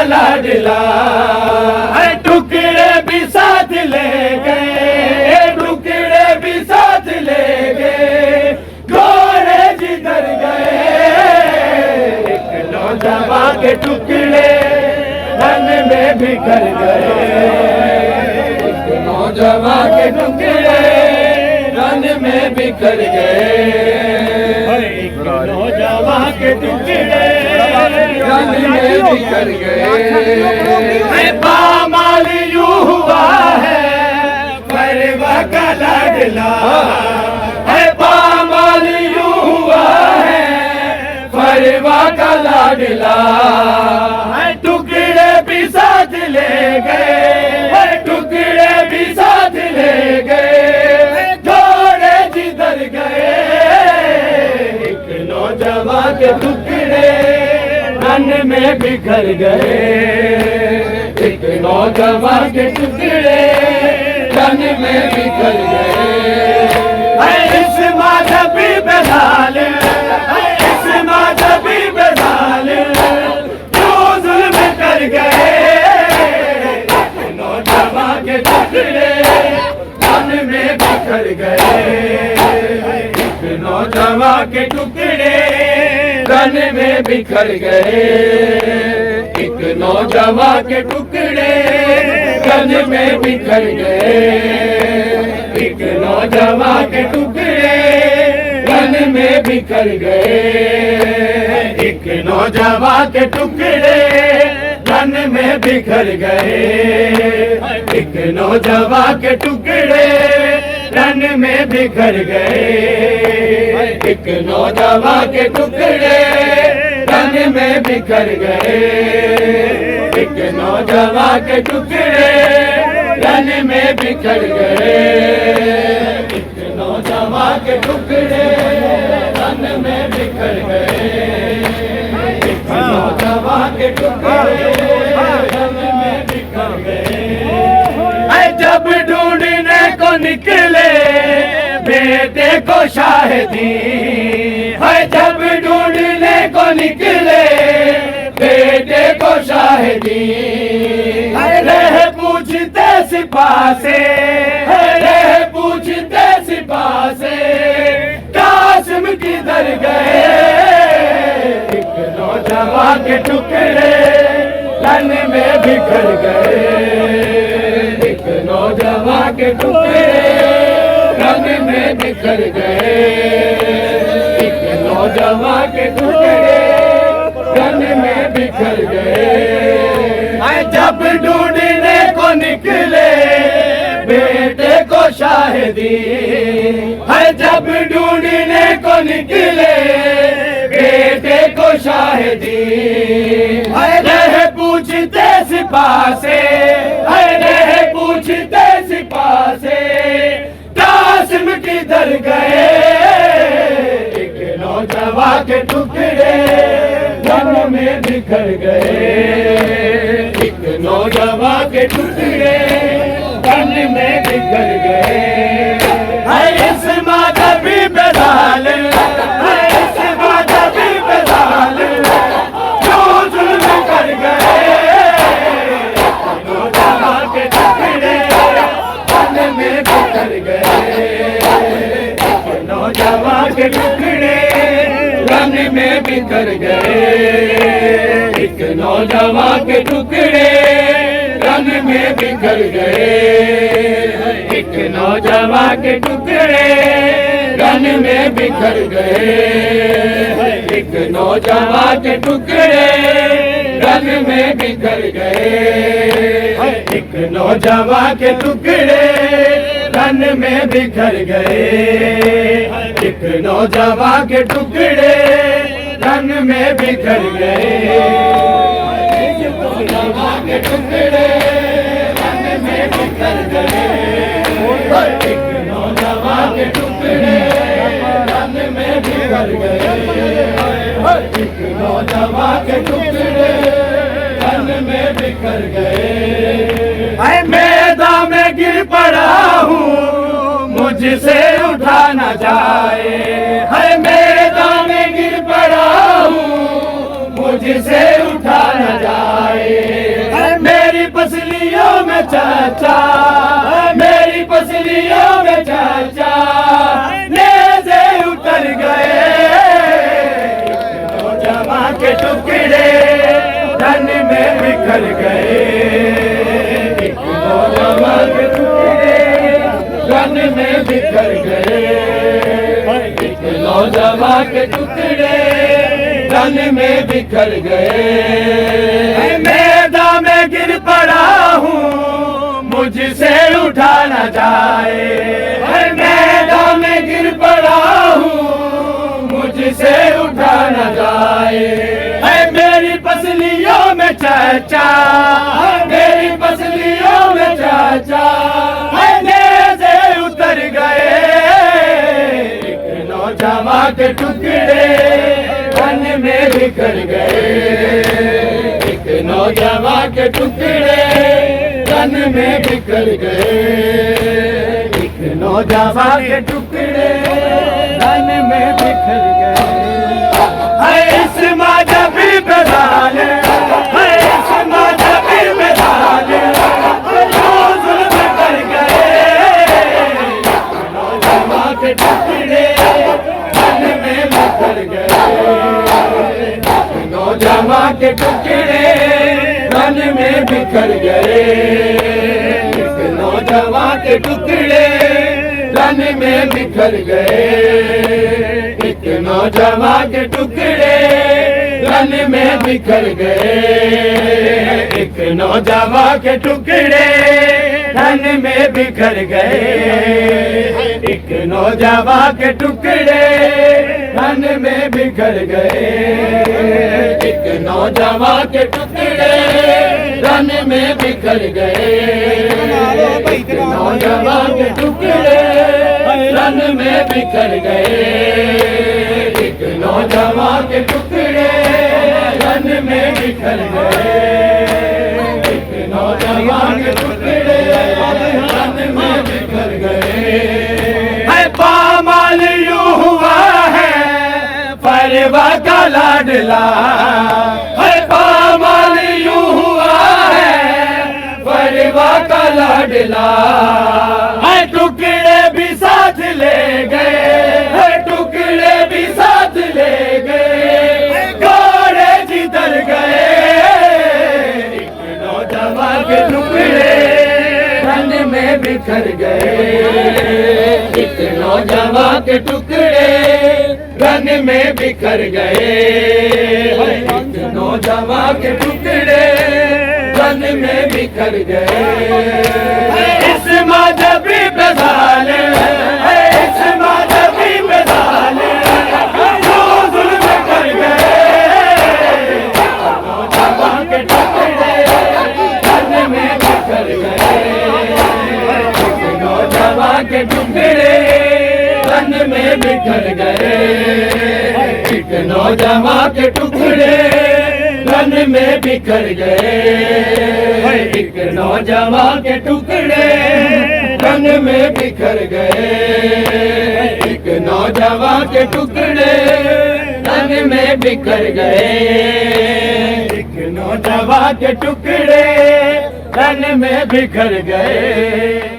का लाडला, टुकड़े भी साथ ले गए, टुकड़े भी साथ ले गए, घोड़े जिधर गए, एक नौजवान के टुकड़े रन में बिखर गए, एक नौजवान के टुकड़े रन में बिखर गए, एक नौजवान के टुकड़े रन में बिखर गए। पामाल यूं हुआ है परवा का लाडला, पामाल यूं हुआ है परवा का लाडला, टुकड़े भी साथ ले गए, टुकड़े भी साथ ले गए, घोड़े जिधर गए, एक नौजवान के टुकड़े रन में बिखर गए, एक नौजवान के टुकड़े रन में बिखर गए। इस माधवी बेहाल, इस माधवी बेहाल जो जुल्म कर गए, नौजवान के टुकड़े रन में बिखर गए, नौजवान के टुकड़े रन में बिखर गए, एक नौजवान के टुकड़े रन में बिखर गए, एक नौजवान के टुकड़े रन में बिखर गए, एक नौजवान के टुकड़े रन में बिखर गए, एक नौजवान के टुकड़े रन में बिखर गए, एक नौजवान के टुकड़े रन में बिखर गए, एक नौजवान के टुकड़े रन में बिखर गए, एक नौजवान के टुकड़े रन में बिखर गए, एक नौजवान के टुकड़े रन में बिखर गए। जब ढूंढने को निकले बेटे को शाहिदी, है जब ढूंढने को निकले बेटे को शाहिदी, रह पूछते सिपा से, रह पूछते सिपा से कासिम किधर गए, एक नौजवान के टुकड़े रन में बिखर गए, एक नौजवान के टुकड़े रन में बिखर गए, एक नौजवान के टुकड़े रन में बिखर गए। जब ढूंढने को निकले बेटे को शाहिदी, है जब ढूंढने को निकले बेटे को शाहिदी, रह पूछते सिपा से, रह पूछते सिपा से कासिम किधर गए, एक नौजवान के टुकड़े रन में बिखर गए, एक नौजवान के टुकड़े रन में बिखर गए। इस माधवी बेदाल, इस माधवी बेदाल जो जुल्म कर गए, नौजवान के टुकड़े रन में बिखर गए, नौजवान के टुकड़े रन में बिखर गए, एक नौजवान के टुकड़े रन में बिखर गए, एक नौजवान के टुकड़े रन में बिखर गए, एक नौजवान के टुकड़े रन में बिखर गए, एक नौजवान के टुकड़े रन में बिखर गए, एक नौजवान के टुकड़े रन में बिखर गए, एक नौजवान के टुकड़े रन में बिखर गए, एक नौजवान के टुकड़े रन में बिखर गए, एक नौजवान के टुकड़े रन में बिखर गए। मैदान में गिर पड़ा हूँ मुझसे उठा न जाए, है मैदान में गिर पड़ा हूँ मुझसे उठा न जाए, चाचा, मेरी पसलियों में चाचा नेज़े उतर गए। नौजवान के टुकड़े धन में बिखर गए। नौजवान के टुकड़े धन में बिखर गए। नौजवान के टुकड़े धन में बिखर गए। मैदान में गिर पड़ा हूँ, मुझसे उठा न जाए। मैदान में गिर पड़ा हूँ, मुझसे उठा न जाए। मेरी पसलियों में चाचा, मेरी पसलियों में चाचा नेज़े उतर गए। नौजवान के टुकड़े धन में बिखर गए। एक नौजवान के टुकड़े धन में बिखर गए। एक नौजवान के टुकड़े धन में बिखर गए। है इस मजहबी बेदान, है इस मजहबी बेदान जो जुल्म कर गए। नौजवान के टुकड़े धन में बिखर गए। नौजवान के टुकड़े धन में बिखर गए। नौजवान के टुकड़े धन में बिखर गए। एक नौजवान के टुकड़े धन में बिखर गए। एक नौजवान के टुकड़े धन में बिखर गए। एक नौजवान के टुकड़े धन में बिखर गए। एक नौजवान के टुकड़े धन में बिखर गए। एक नौजवान के टुकड़े धन में बिखर गए। एक नौजवान के टुकड़े धन में बिखर गए। एक नौजवान के टुकड़े धन में बिखर गए। है पामाल यूं हुआ है परवा का लाडला। है पामाल यूं हुआ है परवा का लाडला। है टुकड़े भी साथ ले गए। है टुकड़े भी साथ ले गए। घोड़े जिधर गए। एक नौजवान के टुकड़े धन में बिखर गए। एक नौजवान के टुकड़े धन में बिखर गए। एक नौजवान के टुकड़े धन में बिखर गए। इस मजहबी बेदान, इस मजहबी बेदान जो जुल्म कर गए। नौजवान के टुकड़े धन में बिखर गए। नौजवान के टुकड़े धन में बिखर गए। एक नौजवान के टुकड़े धन में बिखर गए। एक नौजवान के टुकड़े धन में बिखर गए। एक नौजवान के टुकड़े धन में बिखर गए। एक नौजवान के टुकड़े धन में बिखर गए।